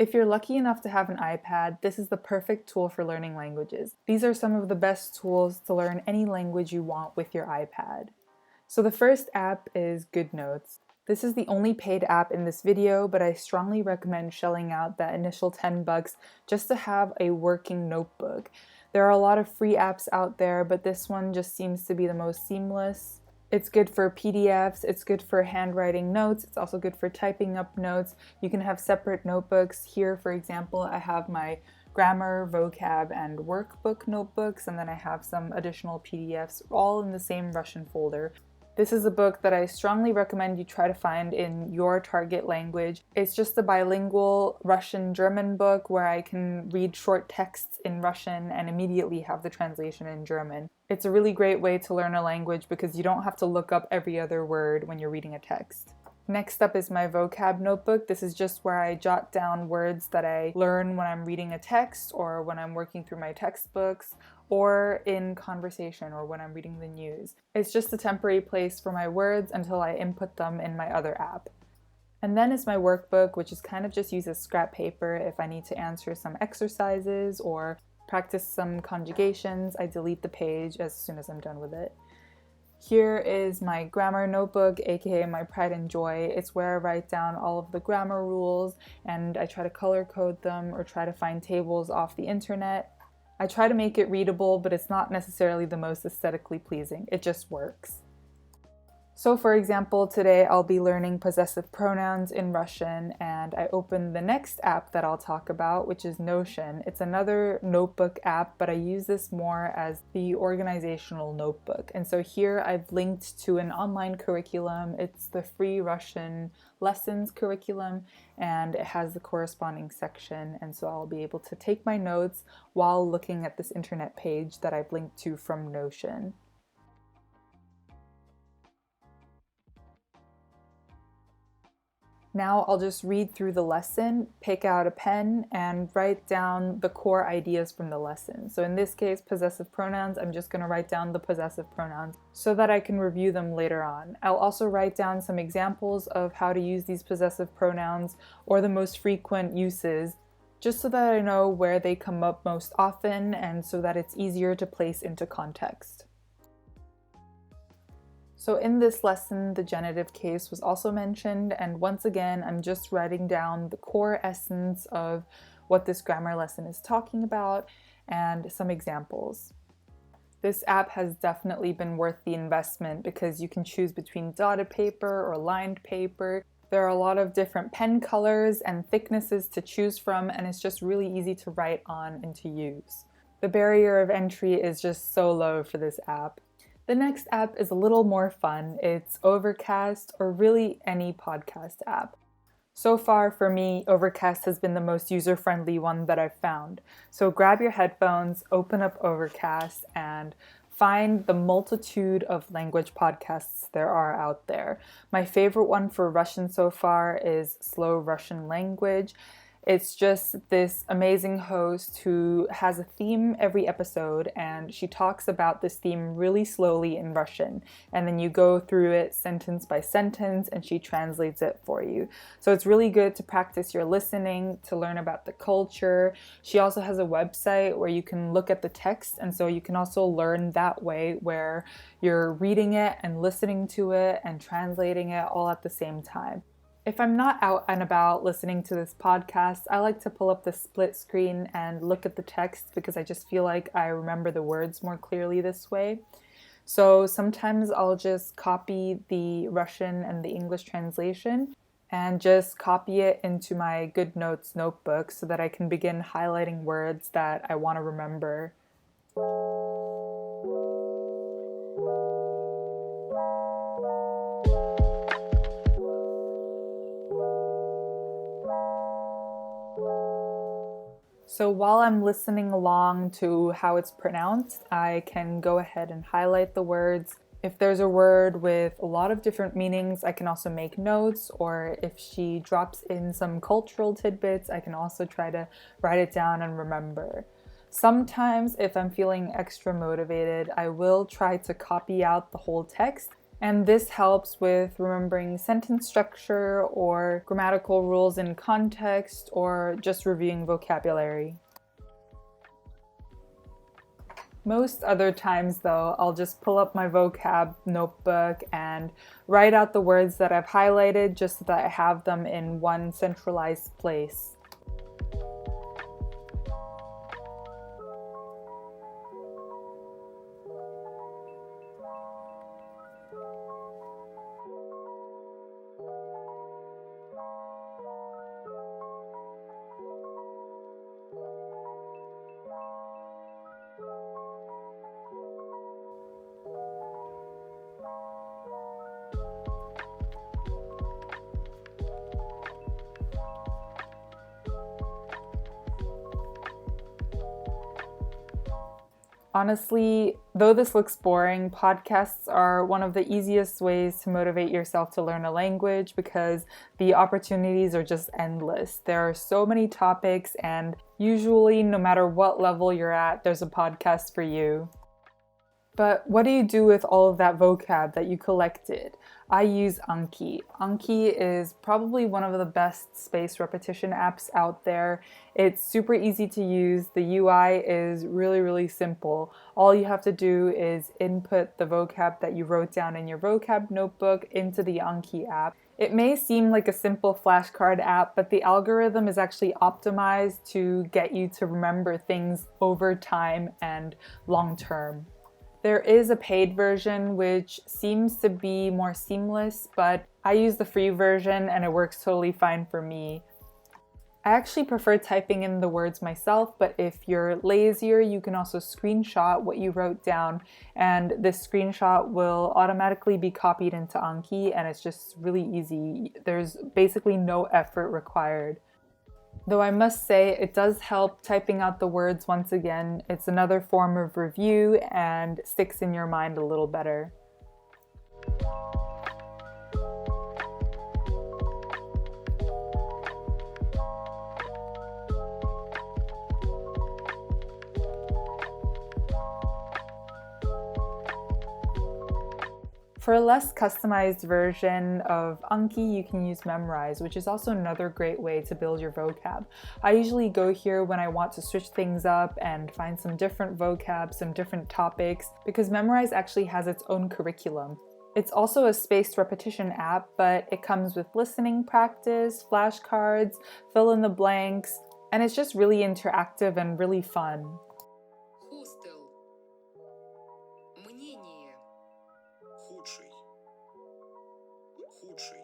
If you're lucky enough to have an iPad, this is the perfect tool for learning languages. These are some of the best tools to learn any language you want with your iPad. So the first app is GoodNotes. This is the only paid app in this video, but I strongly recommend shelling out that initial $10 just to have a working notebook. There are a lot of free apps out there, but this one just seems to be the most seamless. It's good for PDFs, it's good for handwriting notes, it's also good for typing up notes. You can have separate notebooks. Here, for example, I have my grammar, vocab, and workbook notebooks, and then I have some additional PDFs all in the same Russian folder. This is a book that I strongly recommend you try to find in your target language. It's just a bilingual Russian-German book where I can read short texts in Russian and immediately have the translation in German. It's a really great way to learn a language because you don't have to look up every other word when you're reading a text. Next up is my vocab notebook. This is just where I jot down words that I learn when I'm reading a text or when I'm working through my textbooks or in conversation or when I'm reading the news. It's just a temporary place for my words until I input them in my other app. And then is my workbook, which is kind of just used as scrap paper if I need to answer some exercises or practice some conjugations. I delete the page as soon as I'm done with it. Here is my grammar notebook, aka my pride and joy. It's where I write down all of the grammar rules and I try to color code them or try to find tables off the internet. I try to make it readable, but it's not necessarily the most aesthetically pleasing. It just works. So for example, today I'll be learning possessive pronouns in Russian, and I opened the next app that I'll talk about, which is Notion. It's another notebook app, but I use this more as the organizational notebook. And so here I've linked to an online curriculum. It's the free Russian lessons curriculum, and it has the corresponding section. And so I'll be able to take my notes while looking at this internet page that I've linked to from Notion. Now I'll just read through the lesson, pick out a pen, and write down the core ideas from the lesson. So in this case, possessive pronouns, I'm just going to write down the possessive pronouns so that I can review them later on. I'll also write down some examples of how to use these possessive pronouns or the most frequent uses, just so that I know where they come up most often and so that it's easier to place into context. So in this lesson, the genitive case was also mentioned, and once again, I'm just writing down the core essence of what this grammar lesson is talking about and some examples. This app has definitely been worth the investment because you can choose between dotted paper or lined paper. There are a lot of different pen colors and thicknesses to choose from, and it's just really easy to write on and to use. The barrier of entry is just so low for this app. The next app is a little more fun. It's Overcast, or really any podcast app. So far for me, Overcast has been the most user-friendly one that I've found. So grab your headphones, open up Overcast, and find the multitude of language podcasts there are out there. My favorite one for Russian so far is Slow Russian Language. It's just this amazing host who has a theme every episode, and she talks about this theme really slowly in Russian, and then you go through it sentence by sentence and she translates it for you. So it's really good to practice your listening, to learn about the culture. She also has a website where you can look at the text, and so you can also learn that way where you're reading it and listening to it and translating it all at the same time. If I'm not out and about listening to this podcast, I like to pull up the split screen and look at the text because I just feel like I remember the words more clearly this way. So sometimes I'll just copy the Russian and the English translation and just copy it into my GoodNotes notebook so that I can begin highlighting words that I want to remember. So while I'm listening along to how it's pronounced, I can go ahead and highlight the words. If there's a word with a lot of different meanings, I can also make notes, or if she drops in some cultural tidbits, I can also try to write it down and remember. Sometimes, if I'm feeling extra motivated, I will try to copy out the whole text And this helps with remembering sentence structure or grammatical rules in context or just reviewing vocabulary. Most other times though, I'll just pull up my vocab notebook and write out the words that I've highlighted just so that I have them in one centralized place. Honestly, though this looks boring, podcasts are one of the easiest ways to motivate yourself to learn a language because the opportunities are just endless. There are so many topics, and usually, no matter what level you're at, there's a podcast for you. But what do you do with all of that vocab that you collected? I use Anki. Anki is probably one of the best spaced repetition apps out there. It's super easy to use. The UI is really simple. All you have to do is input the vocab that you wrote down in your vocab notebook into the Anki app. It may seem like a simple flashcard app, but the algorithm is actually optimized to get you to remember things over time and long term. There is a paid version which seems to be more seamless, but I use the free version and it works totally fine for me. I actually prefer typing in the words myself, but if you're lazier, you can also screenshot what you wrote down, and this screenshot will automatically be copied into Anki, and it's just really easy. There's basically no effort required. Though I must say, it does help typing out the words once again. It's another form of review and sticks in your mind a little better. For a less customized version of Anki, you can use Memrise, which is also another great way to build your vocab. I usually go here when I want to switch things up and find some different vocab, some different topics, because Memrise actually has its own curriculum. It's also a spaced repetition app, but it comes with listening practice, flashcards, fill in the blanks, and it's just really interactive and really fun. Худший.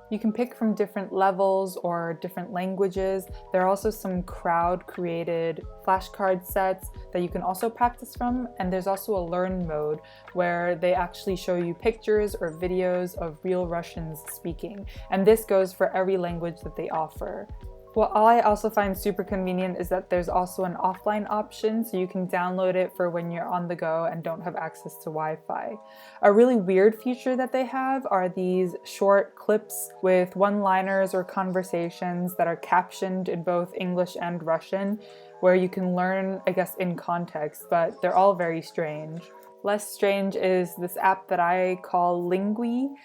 You can pick from different levels or different languages. There are also some crowd-created flashcard sets that you can also practice from, and there's also a learn mode where they actually show you pictures or videos of real Russians speaking, and this goes for every language that they offer. What I also find super convenient is that there's also an offline option, so you can download it for when you're on the go and don't have access to Wi-Fi. A really weird feature that they have are these short clips with one-liners or conversations that are captioned in both English and Russian, where you can learn, I guess, in context, but they're all very strange. Less strange is this app that I call Lingyun.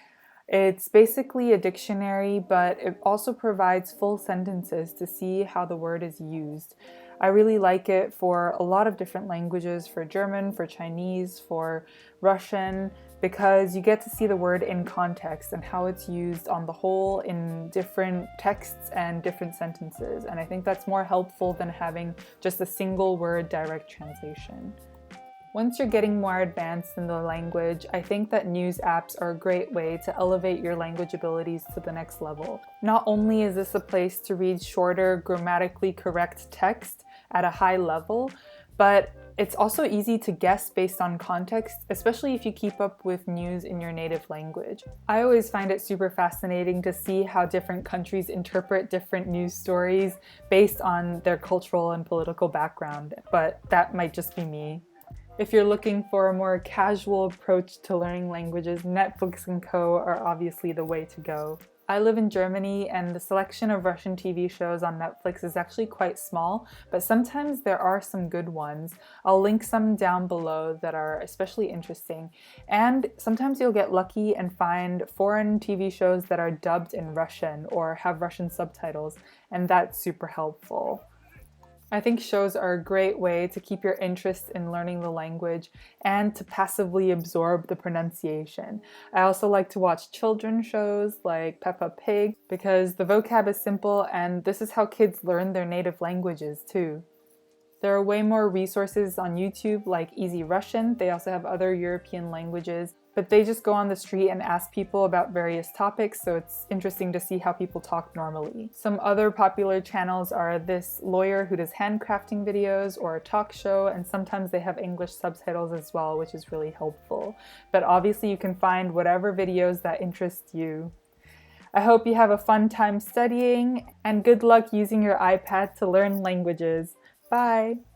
It's basically a dictionary, but it also provides full sentences to see how the word is used. I really like it for a lot of different languages, for German, for Chinese, for Russian, because you get to see the word in context and how it's used on the whole in different texts and different sentences. And I think that's more helpful than having just a single word direct translation. Once you're getting more advanced in the language, I think that news apps are a great way to elevate your language abilities to the next level. Not only is this a place to read shorter, grammatically correct text at a high level, but It's also easy to guess based on context, especially if you keep up with news in your native language. I always find it super fascinating to see how different countries interpret different news stories based on their cultural and political background, but that might just be me. If you're looking for a more casual approach to learning languages, Netflix and Co. are obviously the way to go. I live in Germany, and the selection of Russian TV shows on Netflix is actually quite small, but sometimes there are some good ones. I'll link some down below that are especially interesting. And sometimes you'll get lucky and find foreign TV shows that are dubbed in Russian or have Russian subtitles, and that's super helpful. I think shows are a great way to keep your interest in learning the language and to passively absorb the pronunciation. I also like to watch children's shows like Peppa Pig because the vocab is simple and this is how kids learn their native languages too. There are way more resources on YouTube like Easy Russian. They also have other European languages, but they just go on the street and ask people about various topics, so it's interesting to see how people talk normally. Some other popular channels are this lawyer who does handcrafting videos or a talk show, and sometimes they have English subtitles as well, which is really helpful. But obviously you can find whatever videos that interest you. I hope you have a fun time studying, and good luck using your iPad to learn languages. Bye!